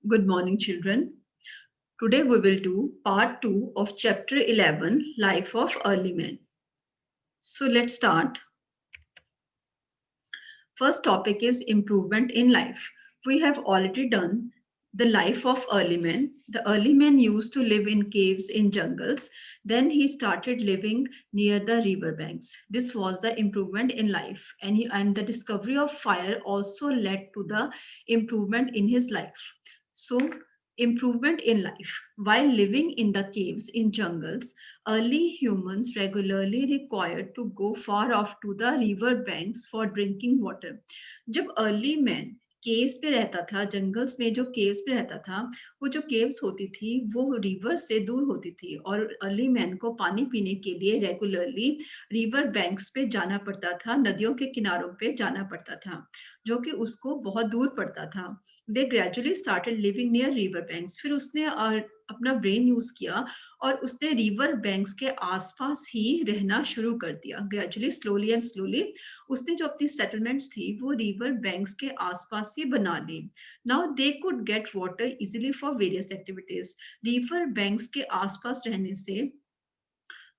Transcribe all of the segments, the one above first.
Good morning, children. Today we will do part 2 of chapter 11, Life of Early Men. So let's start. First topic is improvement in life. We have already done the life of early men. The early men used to live in caves in jungles. Then he started living near the river banks. This was the improvement in life. And the discovery of fire also led to the improvement in his life. So, improvement in life. While living in the caves in jungles, early humans regularly required to go far off to the river banks for drinking water. जब early man caves पे रहता था, jungles में जो caves पे रहता था, वो जो केव्स होती थी वो रिवर से दूर होती थी और अर्ली मैन को पानी पीने के लिए रेगुलरली रिवर बैंक्स पे जाना पड़ता था, नदियों के किनारों पे जाना पड़ता था, जो कि उसको बहुत दूर पड़ता था. They gradually started living near river banks. फिर उसने अपना ब्रेन यूज किया और उसने रिवर बैंक्स के आसपास ही रहना शुरू कर दिया. ग्रेजुअली, स्लोली एंड स्लोली उसने जो अपनी सेटलमेंट्स थी वो रिवर बैंक्स के आसपास ही बना ली. Now they could get water easily for various activities. River banks के आसपास रहने से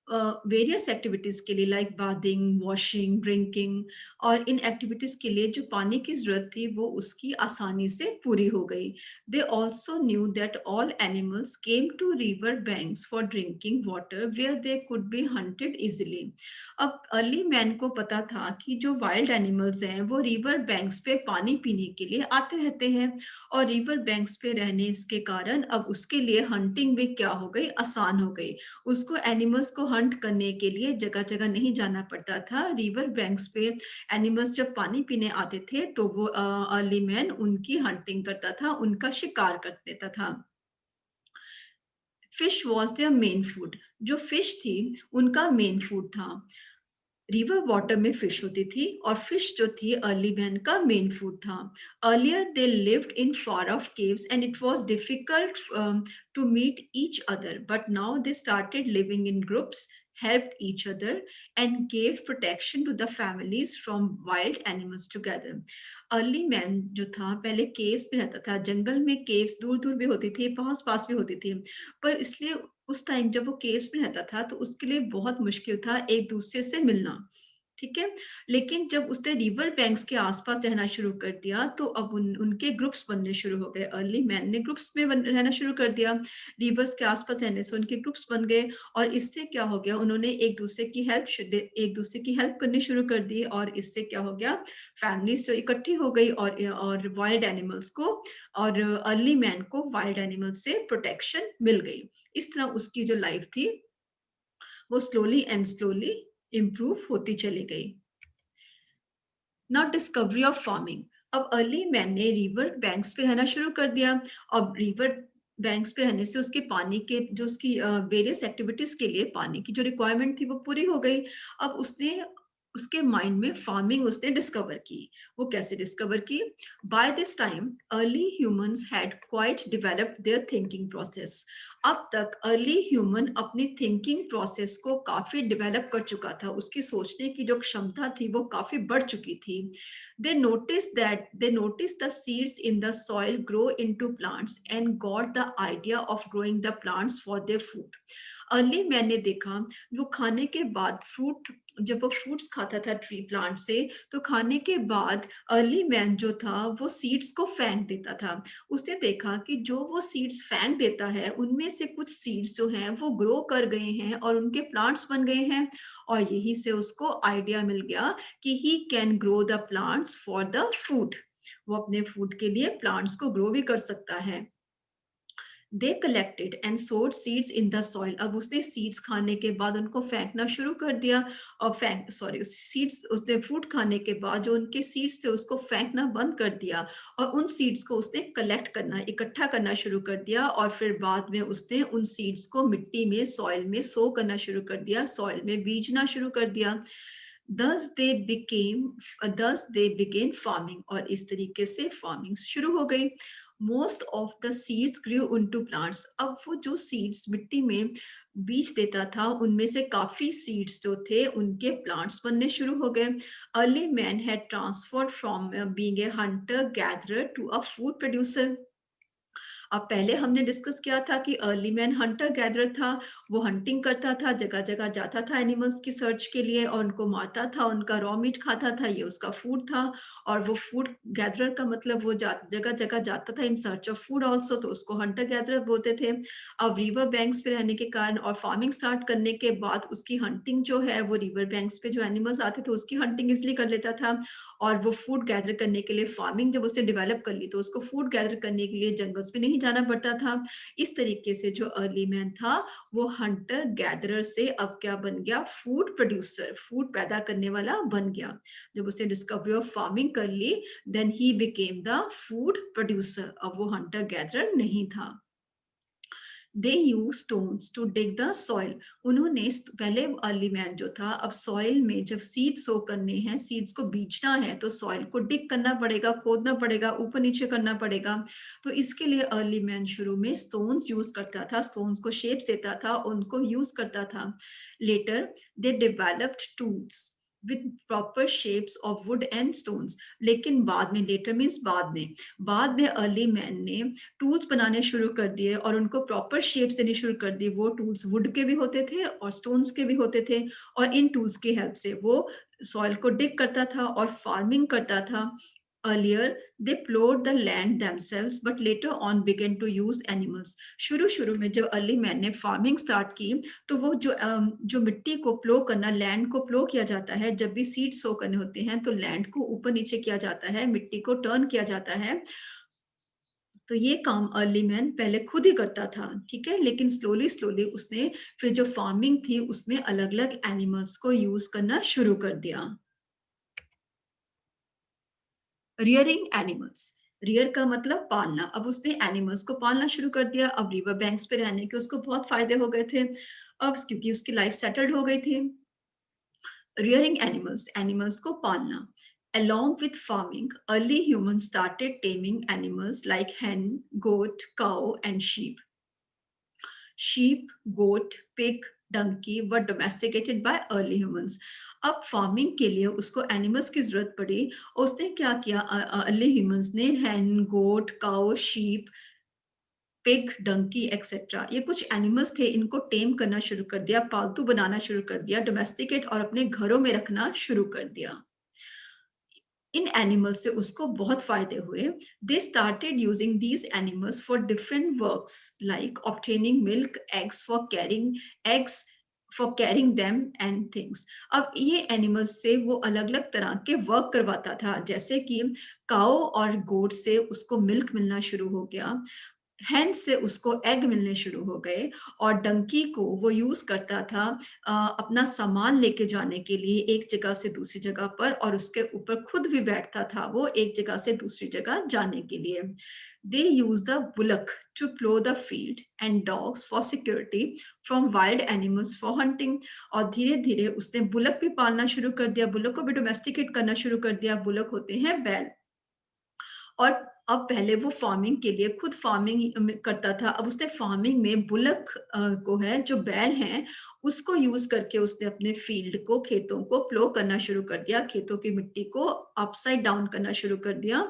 वेरियस एक्टिविटीज के लिए लाइक बाथिंग, वॉशिंग, ड्रिंकिंग और इन एक्टिविटीज के लिए जो पानी की जरूरत थी वो उसकी आसानी से पूरी हो गई. They also knew that all animals came to river banks for drinking water where they could be hunted easily. अब अर्ली मैन को पता था कि जो वाइल्ड एनिमल्स हैं वो रिवर बैंक्स पे पानी पीने के लिए आते रहते हैं और रिवर बैंक्स पे रहने के कारण अब उसके लिए हंटिंग भी क्या हो गई, आसान हो गई. उसको एनिमल्स को हंट करने के लिए जगह जगह नहीं जाना पड़ता था. रिवर बैंक्स पे एनिमल्स जब पानी पीने आते थे तो वो अर्ली मैन उनकी हंटिंग करता था, उनका शिकार कर देता था. Fish was their main food. जो फिश थी उनका मेन फूड था. रिवर वाटर में फिश होती थी और फिश जो थी अर्ली मैन का मेन फूड था. Earlier they lived in far off caves and it was difficult to meet each other, but now they started living in groups, helped each other, and gave protection to the families from wild animals together. Early man जो था पहले caves में रहता था. जंगल में caves दूर दूर भी होती थी, पास पास भी होती थी, पर इसलिए उस टाइम जब वो केव्स में रहता था तो उसके लिए बहुत मुश्किल था एक दूसरे से मिलना. ठीक है, लेकिन जब उसने रिवर बैंक्स के आसपास रहना शुरू कर दिया तो अब उनके ग्रुप्स बनने शुरू हो गए. अर्ली मैन ने ग्रुप्स में रहना शुरू कर दिया. रिवर्स के आसपास रहने से उनके ग्रुप्स बन गए और इससे क्या हो गया, उन्होंने एक दूसरे की हेल्प करनी शुरू कर दी और इससे क्या हो गया, फैमिलीज जो इकट्ठी हो गई और वाइल्ड एनिमल्स को और अर्ली मैन को वाइल्ड एनिमल्स से प्रोटेक्शन मिल गई. इस तरह उसकी जो लाइफ थी वो स्लोली एंड स्लोली इम्प्रूव होती चली गई. Not discovery of farming. अब अर्ली मैन ने रिवर बैंक्स पे रहना शुरू कर दिया. अब रिवर बैंक्स पे रहने से उसके पानी के जो उसकी वेरियस एक्टिविटीज के लिए पानी की जो रिक्वायरमेंट थी वो पूरी हो गई. अब उसने उसके माइंड में फार्मिंग उसने डिस्कवर की. वो कैसे डिस्कवर की? By this time early humans had quite developed their thinking process. अब तक अर्ली ह्यूमन अपनी थिंकिंग प्रोसेस को काफी डेवलप कर चुका था. उसकी सोचने की जो क्षमता थी वो काफी बढ़ चुकी थी. They noticed the seeds in the soil grow into plants and got the idea of growing the plants for their food. Early मैंने देखा वो खाने के बाद फ्रूट, जब वो फ्रूट्स खाता था ट्री प्लांट से, तो खाने के बाद अर्ली मैन जो था वो सीड्स को फेंक देता था. उसने देखा कि जो वो सीड्स फेंक देता है उनमें से कुछ सीड्स जो हैं वो ग्रो कर गए हैं और उनके प्लांट्स बन गए हैं. और यही से उसको आइडिया मिल गया कि he can grow the plants for the food. वो अपने फूड के लिए प्लांट्स को ग्रो भी कर सकता है. दे कलेक्टेड एंड सोड सीड्स इन द सॉइल. अब उसने सीड्स खाने के बाद उनको फेंकना शुरू कर दिया और सीड्स उसने फ्रूट खाने के बाद जो उनके सीड्स थे उसको फेंकना बंद कर दिया और उन सीड्स को उसने कलेक्ट करना, इकट्ठा करना शुरू कर दिया और फिर बाद में उसने उन सीड्स को मिट्टी में, सॉइल में सो करना शुरू कर दिया, सॉइल में बीजना शुरू कर दिया. Thus they began farming. और इस तरीके से फार्मिंग शुरू हो गई. Most of the seeds grew into plants. अब वो जो सीड्स मिट्टी में बीज देता था उनमें से काफी सीड्स जो थे उनके प्लांट्स बनने शुरू हो गए. Early man had transferred from being a hunter gatherer to a food producer. अब पहले हमने डिस्कस किया था कि अर्ली मैन हंटर गैदरर था, वो हंटिंग करता था, जगह-जगह जाता था एनिमल्स की सर्च के लिए और उनको मारता था, उनका रॉ मीट खाता था, ये उसका फूड था। और वो फूड गैदरर का मतलब वो जगह-जगह जाता था in search of food also, तो उसको हंटर गैदरर बोलते थे। अब रिवर बैंक्स पे रहने के कारण और फार्मिंग स्टार्ट करने के बाद उसकी हंटिंग जो है वो रिवर बैंक्स पे जो एनिमल्स आते थे उसकी हंटिंग इसलिए कर लेता था। और वो फूड गैदर करने के लिए फार्मिंग जब उसने डेवलप कर ली तो उसको फूड गैदर करने के लिए जंगल्स में नहीं जाना पड़ता था। इस तरीके से जो अर्ली मैन था वो हंटर गैदरर से अब क्या बन गया, फूड प्रोड्यूसर, फूड पैदा करने वाला बन गया। जब उसने डिस्कवरी ऑफ फार्मिंग कर ली देन ही बिकेम द फूड प्रोड्यूसर, अब वो हंटर गैदरर नहीं था। They use stones to dig the soil, उन्होंने पहले अर्ली मैन जो था अब सॉइल में जब सीड सो करने हैं, सीड्स को बीजना है तो सॉइल को डिग करना पड़ेगा, खोदना पड़ेगा, ऊपर नीचे करना पड़ेगा। तो इसके लिए अर्ली मैन शुरू में स्टोन्स यूज करता था, स्टोन्स को शेप्स देता था, उनको यूज करता था। Later they developed tools with proper shapes of wood and stones, लेकिन बाद में, लेटर मीन्स बाद में अर्ली मैन ने टूल्स बनाने शुरू कर दिए और उनको प्रॉपर शेप देनी शुरू कर दी। वो टूल्स वुड के भी होते थे और स्टोन्स के भी होते थे और इन टूल्स की हेल्प से वो सॉइल को डिग करता था और फार्मिंग करता था। Earlier, they plowed the land themselves, but later on began to use animals. शुरू में जब अर्ली मैन ने फार्मिंग स्टार्ट की तो वो जो मिट्टी को प्लो करना, लैंड को प्लो किया जाता है, जब भी सीड सो करने होते हैं तो लैंड को ऊपर नीचे किया जाता है, मिट्टी को टर्न किया जाता है। तो ये काम अर्ली मैन पहले खुद ही करता था, ठीक है, लेकिन स्लोली स्लोली उसने फिर जो फार्मिंग थी उसमें अलग अलग एनिमल्स को यूज करना शुरू कर दिया। रियरिंग एनिमल्स, रियर का मतलब पालना, अब उसने एनिमल्स को पालना शुरू कर दिया। अब रिवर बैंक्स पे रहने के उसको बहुत फायदे हो गए थे, अब क्योंकि उसकी लाइफ सेटल्ड हो गई थी। Rearing animals, animals को पालना. Along with farming, early humans started taming animals like hen, goat, cow, and sheep. Sheep, goat, pig, donkey were domesticated by early humans. अब फार्मिंग के लिए उसको एनिमल्स की जरूरत पड़ी और उसने क्या किया, अर्ली ह्यूमंस ने hen, goat, cow, sheep, pig, donkey etcetera, ये कुछ एनिमल्स थे, इनको टेम करना शुरू कर दिया, पालतू बनाना शुरू कर दिया, डोमेस्टिकेट और अपने घरों में रखना शुरू कर दिया। इन एनिमल्स से उसको बहुत फायदे हुए। They started using these animals for different works like obtaining milk, eggs for carrying them and things. अब ये एनिमल्स से वो अलग अलग तरह के वर्क करवाता था, जैसे कि काऊ और गोट से उसको मिल्क मिलना शुरू हो गया, हैन से उसको एग मिलने शुरू हो गए और डंकी को वो यूज करता था अपना सामान लेके जाने के लिए एक जगह से दूसरी जगह पर, और उसके ऊपर खुद भी बैठता था वो एक जगह से दूसरी जगह जाने के लिए। They use the bullock to plough the field and dogs for security from wild animals for hunting. और धीरे धीरे उसने बुलक भी पालना शुरू कर दिया, बुलक को भी डोमेस्टिकेट करना शुरू कर दिया। बुलक होते हैं बैल। और अब पहले वो फार्मिंग के लिए खुद फार्मिंग करता था, अब उसने फार्मिंग में बुलक को है जो बैल हैं उसको यूज करके उसने अपने फील्ड को, खेतों को प्लो करना शुरू कर दिया, खेतों की मिट्टी को अपसाइड डाउन करना शुरू कर दिया।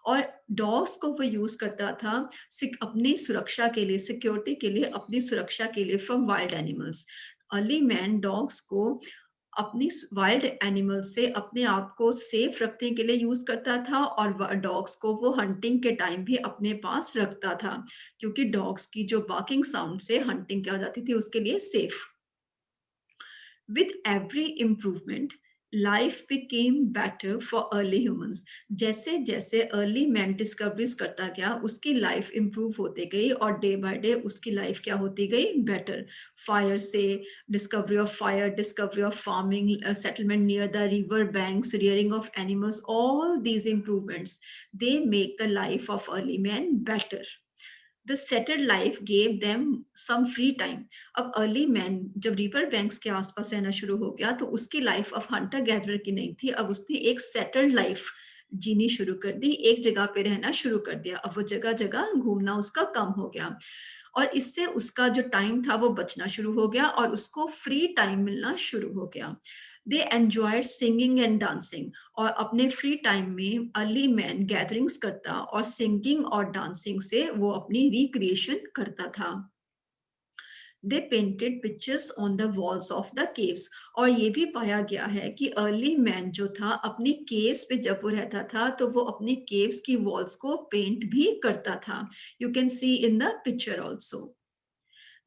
और डॉग्स को वो यूज करता था अपनी सुरक्षा के लिए, सिक्योरिटी के लिए, अपनी सुरक्षा के लिए from wild animals. Early man dogs को अपनी वाइल्ड एनिमल से अपने आप को सेफ रखने के लिए यूज करता था और डॉग्स को वो हंटिंग के टाइम भी अपने पास रखता था, क्योंकि डॉग्स की जो बार्किंग साउंड से हंटिंग की जाती थी उसके लिए safe. With every improvement, life became better for early humans. जैसे जैसे अर्ली मैन डिस्कवरीज करता गया उसकी लाइफ इंप्रूव होती गई और डे बाय डे उसकी लाइफ क्या होती गई, बेटर। फायर से discovery of fire, discovery of farming, settlement near the river banks, rearing of animals, all these improvements they make the life of early man better. The settled life gave them some free time. अब early man जब river banks के आसपास रहना शुरू हो गया तो उसकी लाइफ अब हंटर गैदरर की नहीं थी, अब उसने एक सेटल्ड लाइफ जीनी शुरू कर दी, एक जगह पे रहना शुरू कर दिया, अब वो जगह जगह घूमना उसका कम हो गया और इससे उसका जो टाइम था वो बचना शुरू हो गया और उसको फ्री टाइम मिलना शुरू हो गया। दे एंजॉयड सिंगिंग एंड डांसिंग, और अपने फ्री टाइम में अर्ली मैन गैदरिंग्स करता और सिंगिंग और डांसिंग से वो अपनी रिक्रिएशन करता था। They painted pictures on the walls of the caves, और ये भी पाया गया है कि अर्ली मैन जो था अपनी केव्स पे जब वो रहता था तो वो अपनी केव्स की वॉल्स को पेंट भी करता था। You can see in the picture also.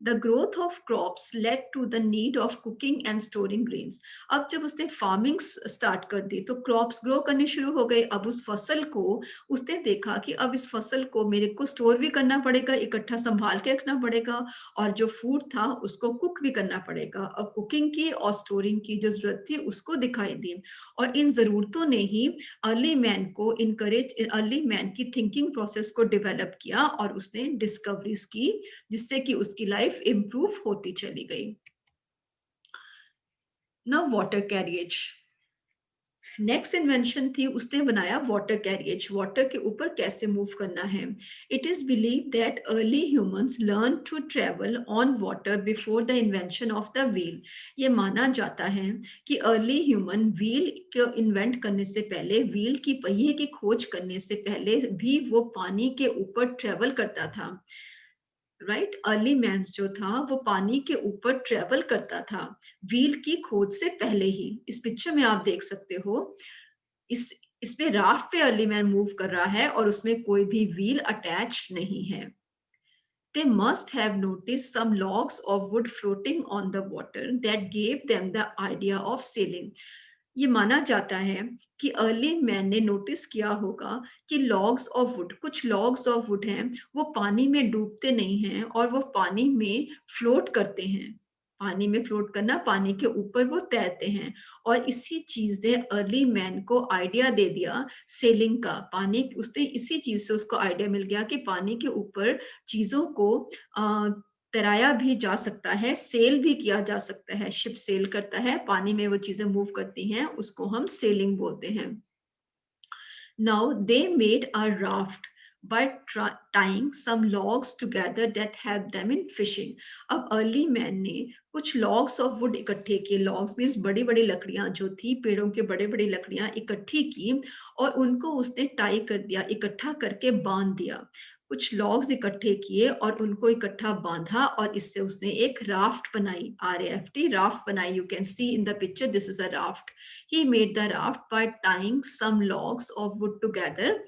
The growth of crops led to the need of cooking and storing grains. अब जब उसने फार्मिंग स्टार्ट कर दी तो क्रॉप्स ग्रो करनी शुरू हो गई। अब उस फसल को उसने देखा कि अब इस फसल को मेरे को स्टोर भी करना पड़ेगा, इकट्ठा संभाल के रखना पड़ेगा, और जो फूड था उसको कुक भी करना पड़ेगा। अब कुकिंग की और स्टोरिंग की जो जरूरत थी उसको दिखाई दी, और इन जरूरतों ने ही अर्ली मैन को इनकरेज, अर्ली मैन की थिंकिंग प्रोसेस को डेवलप किया और उसने डिस्कवरीज की, जिससे कि उसकी लाइफ इंप्रूव होती चली गई। Now water carriage, next invention थी, उसने बनाया वाटर कैरियज, वाटर के ऊपर कैसे मूव करना है। It is believe that early humans learn to travel on water before the invention of the wheel. ये माना जाता है कि अर्ली ह्यूमन व्हील को इन्वेंट करने से पहले, व्हील की पहिए की खोज करने से पहले भी वो पानी के ऊपर ट्रेवल करता था। राइट, अर्ली मैन्स जो था वो पानी के ऊपर ट्रेवल करता था व्हील की खोज से पहले ही। इस पिक्चर में आप देख सकते हो, इस इसमें राफ्ट पे अर्ली मैन मूव कर रहा है और उसमें कोई भी व्हील अटैच नहीं है। They must have noticed some logs of wood floating on the water that gave them the idea of sailing. ये माना जाता है कि अर्ली मैन ने नोटिस किया होगा कि लॉग्स ऑफ वुड, कुछ लॉग्स ऑफ वुड हैं, वो पानी में डूबते नहीं हैं और वो पानी में फ्लोट करते हैं। पानी में फ्लोट करना, पानी के ऊपर वो तैरते हैं, और इसी चीज ने अर्ली मैन को आइडिया दे दिया सेलिंग का। पानी, उसने इसी चीज से उसको आइडिया मिल गया कि पानी के ऊपर चीजों को तैराया भी जा सकता है, सेल भी किया जा सकता है। शिप सेल करता है, पानी में वो चीजें मूव करती हैं, उसको हम सेलिंग बोलते हैं। Now they made a raft by tying some logs together that help them in fishing. अब अर्ली मैन ने कुछ लॉग्स ऑफ वुड इकट्ठे किए, लॉग्स मीन्स बड़ी बड़ी लकड़ियां जो थी, पेड़ों के बड़े बड़ी लकड़ियां इकट्ठी की और उनको उसने टाई कर दिया, इकट्ठा करके बांध दिया। कुछ लॉग्स इकट्ठे किए और उनको इकट्ठा बांधा और इससे उसने एक राफ्ट बनाई, RAFT, राफ्ट बनाई। You can see in the picture, this is a raft. He made the raft by tying some logs of wood together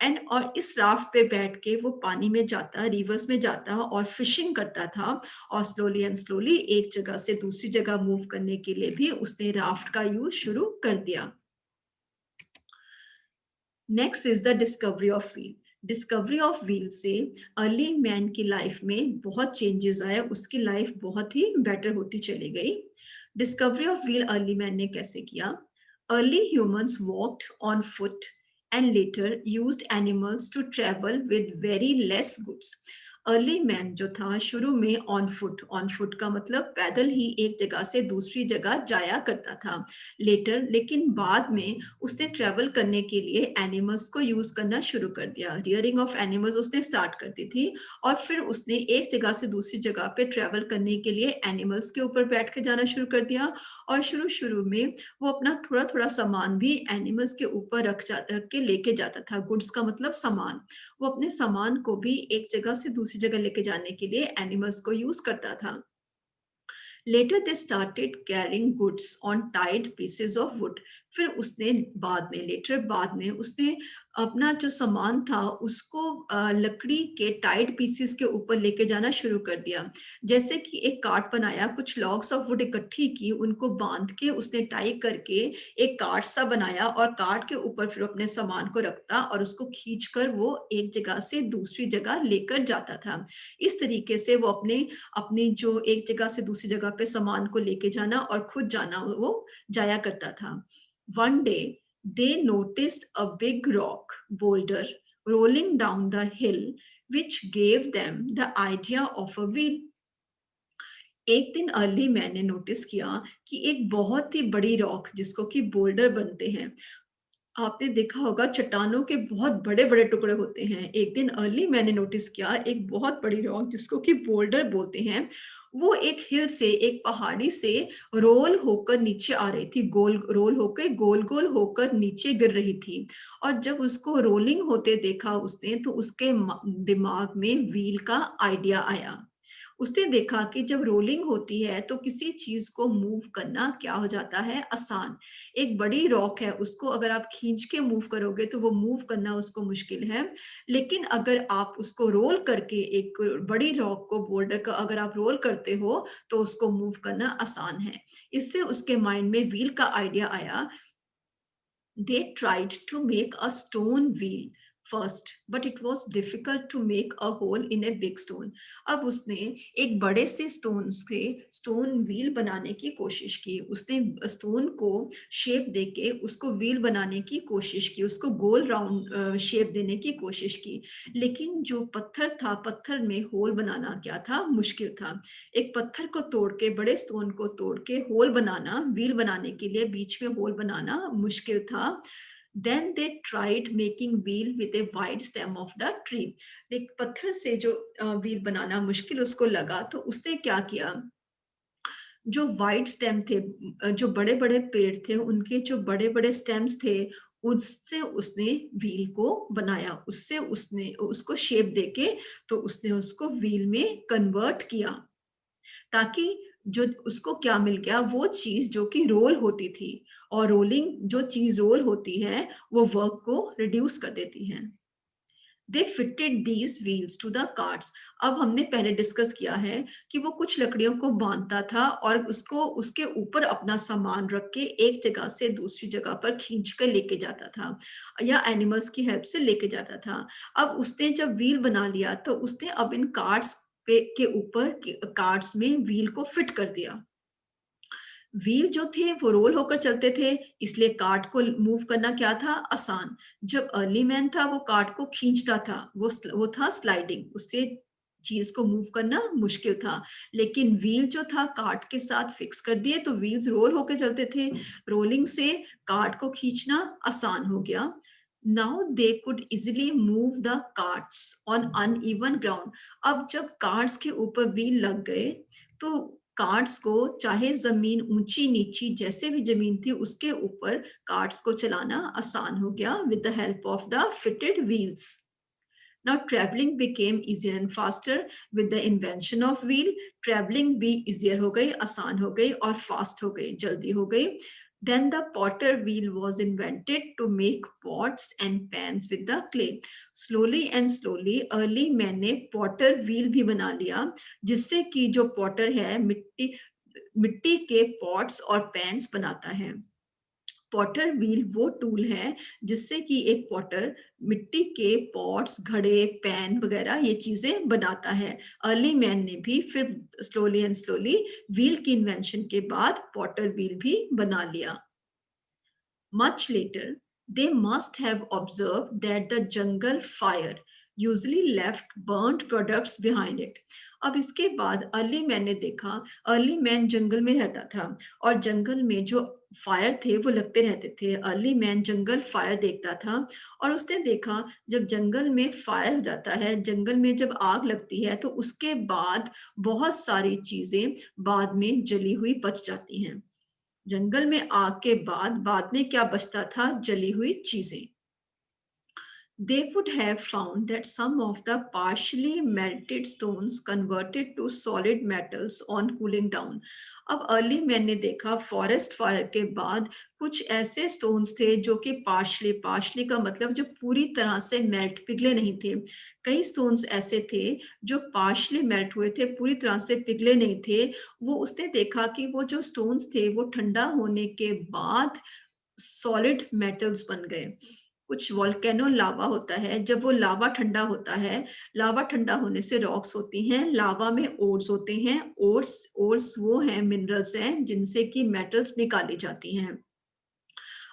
and, और इस राफ्ट पे बैठ के वो पानी में जाता, रिवर्स में जाता और फिशिंग करता था, और स्लोली एंड स्लोली एक जगह से दूसरी जगह मूव करने के लिए भी उसने राफ्ट का यूज शुरू कर दिया। Next is the discovery of wheel. Discovery of wheel से अर्ली मैन की लाइफ में बहुत चेंजेस आए, उसकी लाइफ बहुत ही बेटर होती चली गई। Discovery of wheel early man ने कैसे किया? Early humans walked on foot and later used animals to travel with very less goods. Early man जो था शुरू में ऑन फुट का मतलब पैदल ही एक जगह से दूसरी जगह जाया करता था। लेटर, लेकिन बाद में उसने ट्रेवल करने के लिए एनिमल्स को यूज करना शुरू कर दिया। रियरिंग ऑफ एनिमल्स उसने स्टार्ट कर दी थी, और फिर उसने एक जगह से दूसरी जगह पे ट्रेवल करने के लिए एनिमल्स के ऊपर बैठ के जाना शुरू कर दिया। और शुरू शुरू में वो अपना थोड़ा थोड़ा सामान भी एनिमल्स के ऊपर रख के लेके जाता था। गुड्स का मतलब सामान, वो अपने सामान को भी एक जगह से दूसरी जगह लेके जाने के लिए एनिमल्स को यूज करता था। Later they started carrying goods on tied pieces of wood. फिर उसने बाद में, लेटर बाद में उसने अपना जो सामान था उसको लकड़ी के टाइड पीसेस के ऊपर लेके जाना शुरू कर दिया। जैसे कि एक कार्ट बनाया, कुछ लॉग्स ऑफ वुड इकट्ठी की, उनको बांध के उसने टाई करके एक कार्ट सा बनाया, और कार्ट के ऊपर फिर अपने सामान को रखता और उसको खींचकर वो एक जगह से दूसरी जगह लेकर जाता था। इस तरीके से वो अपनी जो एक जगह से दूसरी जगह पे सामान को लेके जाना और खुद जाना वो जाया करता था। One day they noticed a big rock boulder rolling down the hill, which gave them the idea of a wheel. एक दिन अर्ली मैंने नोटिस किया कि एक बहुत ही बड़ी रॉक, जिसको कि बोल्डर बनते हैं, आपने देखा होगा चट्टानों के बहुत बड़े बड़े टुकड़े होते हैं। एक दिन अर्ली मैंने नोटिस किया एक बहुत बड़ी रॉक, जिसको कि बोल्डर बोलते हैं, वो एक हिल से, एक पहाड़ी से रोल होकर नीचे आ रही थी, गोल रोल होकर गोल गोल होकर नीचे गिर रही थी। और जब उसको रोलिंग होते देखा उसने, तो उसके दिमाग में व्हील का आइडिया आया। उसने देखा कि जब रोलिंग होती है तो किसी चीज को मूव करना क्या हो जाता है, आसान। एक बड़ी रॉक है, उसको अगर आप खींच के मूव करोगे तो वो मूव करना उसको मुश्किल है। लेकिन अगर आप उसको रोल करके, एक बड़ी रॉक को, बोल्डर का अगर आप रोल करते हो तो उसको मूव करना आसान है। इससे उसके माइंड में व्हील का आइडिया आया। They tried to make a stone wheel first, but it was difficult to make a hole in a big stone. अब उसने एक बड़े से स्टोन से स्टोन व्हील बनाने की कोशिश की। उसने स्टोन को शेप देके उसको व्हील बनाने की कोशिश की, उसको गोल राउंड शेप देने की कोशिश की। लेकिन जो पत्थर था, पत्थर में होल बनाना क्या था, मुश्किल था। एक पत्थर को तोड़ के, बड़े स्टोन को तोड़ के होल बनाना, व्हील बनाने के लिए बीच में होल बनाना मुश्किल था। Then they tried making wheel with a wide stem of the tree. एक पत्थर से जो व्हील बनाना मुश्किल उसको लगा, तो उसने क्या किया, जो वाइड स्टेम थे, जो बड़े बड़े पेड़ थे, उनके जो बड़े बड़े स्टेम्स थे, उससे उसने व्हील को बनाया। उससे उसने उसको शेप देके, तो उसने उसको व्हील में कन्वर्ट किया, ताकि जो उसको क्या मिल गया, वो चीज जो कि रोल होती थी। और रोलिंग, जो चीज रोल होती है, वो वर्क को रिड्यूस कर देती है। They fitted these wheels to the carts. अब हमने पहले डिस्कस किया है कि वो कुछ लकड़ियों को बांधता था और उसको उसके ऊपर अपना सामान रख के एक जगह से दूसरी जगह पर खींच कर लेके जाता था, या एनिमल्स की हेल्प से लेके जाता था। अब उसने जब व्हील बना लिया, तो उसने अब इन कार्ड्स पे के ऊपर कार्ड्स में व्हील को फिट कर दिया। व्हील जो थे वो रोल होकर चलते थे, इसलिए कार्ट को मूव करना क्या था, आसान। जब अर्ली मैन था वो कार्ट को खींचता था, वो था स्लाइडिंग, उससे चीज को मूव करना मुश्किल था। लेकिन व्हील जो था कार्ट के साथ फिक्स कर दिए, तो व्हील्स रोल होकर चलते थे। रोलिंग से कार्ट को खींचना आसान हो गया। Now they could easily move the carts on uneven ground. अब जब कार्ट्स के ऊपर व्हील लग गए, तो कार्ड्स को, चाहे जमीन ऊंची नीची जैसे भी जमीन थी, उसके ऊपर कार्ड्स को चलाना आसान हो गया with the help of the fitted wheels. Now traveling became easier and faster with the invention of wheel. Traveling भी easier हो गई, आसान हो गई और fast हो गई, जल्दी हो गई। Then the potter wheel was invented to make pots and pans with the clay. Slowly and slowly early man ने potter wheel भी बना लिया, जिससे कि जो potter है मिट्टी मिट्टी के pots और pans बनाता है। पॉटर व्हील वो टूल है जिससे कि एक पॉटर मिट्टी के पॉट्स, घड़े, पैन वगैरह ये चीजें बनाता है। अर्ली मैन ने भी फिर स्लोली एंड स्लोली व्हील की इन्वेंशन के बाद पॉटर व्हील भी बना लिया। Much later, they must have observed that the jungle fire usually left burnt products behind it. अब इसके बाद अर्ली मैन ने देखा, अर्ली मैन जंगल में रहता था और जंगल में जो फायर थे वो लगते रहते थे। अर्ली मैन जंगल फायर देखता था और उसने देखा, जब जंगल में फायर हो जाता है, जंगल में जब आग लगती है, तो उसके बाद बहुत सारी चीजें बाद में जली हुई बच जाती हैं। जंगल में आग के बाद में क्या बचता था, जली हुई चीजें। They would have found that some of the partially melted stones converted to solid metals on cooling down. अब अर्ली मैन ने देखा फॉरेस्ट फायर के बाद कुछ ऐसे स्टोन्स थे जो कि पार्शली का मतलब जो पूरी तरह से मेल्ट, पिघले नहीं थे। कई स्टोन्स ऐसे थे जो पार्शली मेल्ट हुए थे, पूरी तरह से पिघले नहीं थे। वो उसने देखा कि वो जो स्टोन्स थे वो ठंडा होने के बाद सॉलिड मेटल्स बन गए। कुछ वोल्केनो लावा होता है, जब वो लावा ठंडा होता है, लावा ठंडा होने से रॉक्स होती हैं, लावा में ओर्स होते हैं। ओर्स ओर्स वो हैं, मिनरल्स हैं जिनसे कि मेटल्स निकाली जाती हैं।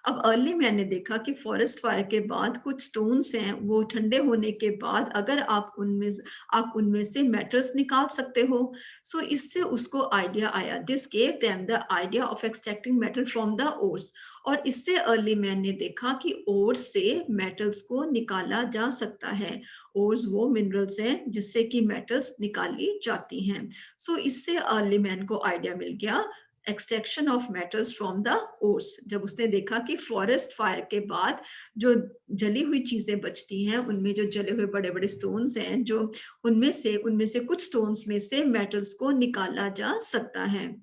अब अर्ली मैन ने देखा कि फॉरेस्ट फायर के बाद कुछ स्टोन्स हैं, वो ठंडे होने के बाद अगर आप उनमें से मेटल्स निकाल सकते हो। सो इससे उसको आइडिया आया, this gave them the idea of extracting metal from the ores. और इससे अर्ली मैन ने देखा कि ओर्स से मेटल्स को निकाला जा सकता है। ओर्स वो मिनरल्स हैं जिससे कि मेटल्स निकाली जाती हैं। सो इससे अर्ली मैन को आइडिया मिल गया extraction of metals from the ores. जब उसने देखा कि फॉरेस्ट फायर के बाद जो जली हुई चीजें बचती हैं, उनमें जो जले हुए बड़े बड़े स्टोन्स हैं, जो उनमें से कुछ स्टोन्स में से मेटल्स को निकाला जा सकता है।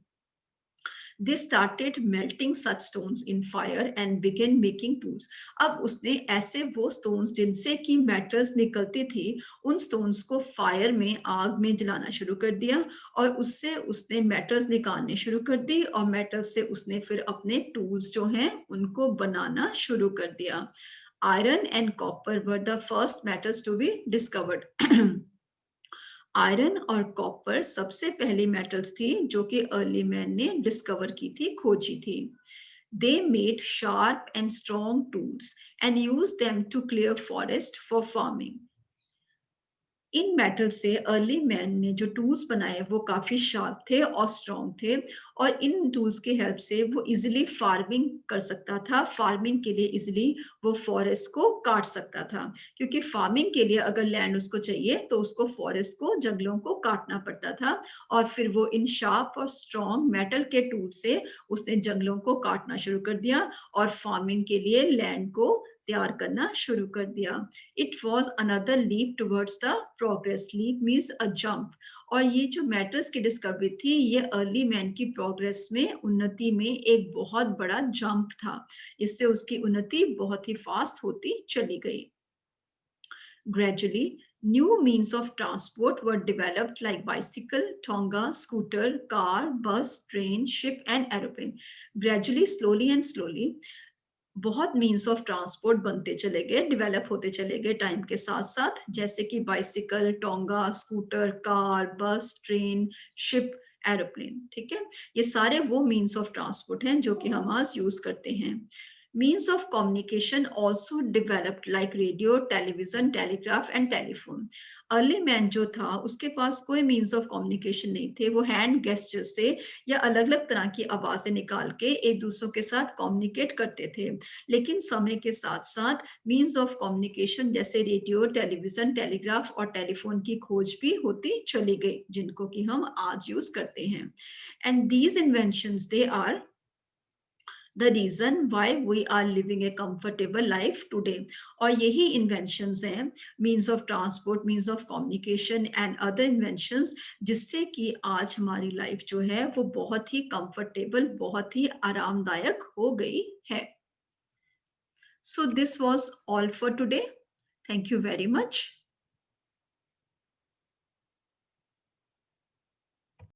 They started melting such stones in fire and began making tools. अब उसने ऐसे वो stones जिनसे कि metals निकलती थी, उन stones को fire में, आग में जलाना शुरू कर दिया और उससे उसने metals निकालने शुरू कर दी और metals से उसने फिर अपने tools जो हैं उनको बनाना शुरू कर दिया. Iron and copper were the first metals to be discovered. Iron और कॉपर सबसे पहली मेटल्स थी जो कि अर्ली मैन ने डिस्कवर की थी, खोजी थी। They made sharp and strong tools and used them to clear forest for farming. In metal से अर्ली मैन ने जो टूल्स बनाए वो काफी शार्प थे और स्ट्रॉन्ग थे और इन टूल्स की हेल्प से वो इजिली फार्मिंग कर सकता था। फार्मिंग के लिए इजिली वो फॉरेस्ट को काट सकता था, क्योंकि फार्मिंग के लिए अगर लैंड उसको चाहिए तो उसको फॉरेस्ट को, जंगलों को काटना पड़ता था और फिर वो इन शार्प और स्ट्रॉन्ग मेटल के टूल से उसने जंगलों को काटना शुरू कर दिया और फार्मिंग के लिए लैंड को तैयार करना शुरू कर दिया। It was another leap towards the progress. Leap means a jump. और ये जो मेटल्स की डिस्कवरी थी, ये अर्ली मैन की प्रोग्रेस में, उन्नति में एक बहुत बड़ा जंप था। इससे उसकी उन्नति बहुत ही फास्ट होती चली गई। Gradually, new means of transport were developed like bicycle, tonga, scooter, car, bus, train, ship and aeroplane. Gradually, slowly and slowly, बहुत मीन्स ऑफ ट्रांसपोर्ट बनते चले गए, डेवलप होते चले गए टाइम के साथ साथ, जैसे कि बाइसिकल, टोंगा, स्कूटर, कार, बस, ट्रेन, शिप, एरोप्लेन। ठीक है, ये सारे वो मीन्स ऑफ ट्रांसपोर्ट हैं जो कि हम आज यूज करते हैं। Means of communication also developed like radio, television, telegraph and telephone. Early man जो था उसके पास कोई मीन्स ऑफ कम्युनिकेशन नहीं थे, वो हैंड गेस्चर से या अलग अलग तरह की आवाजें निकाल के एक दूसरों के साथ कम्युनिकेट करते थे। लेकिन समय के साथ साथ मीन्स ऑफ कम्युनिकेशन जैसे रेडियो, टेलीविजन, टेलीग्राफ और टेलीफोन की खोज भी होती चली गई, जिनको कि हम आज यूज करते हैं। And these inventions they are the reason why we are living a comfortable life today. और यही inventions हैं, means of transport, means of communication and other inventions, जिससे कि आज हमारी life जो है वो बहुत ही comfortable, बहुत ही आरामदायक हो गई है। So this was all for today. Thank you very much.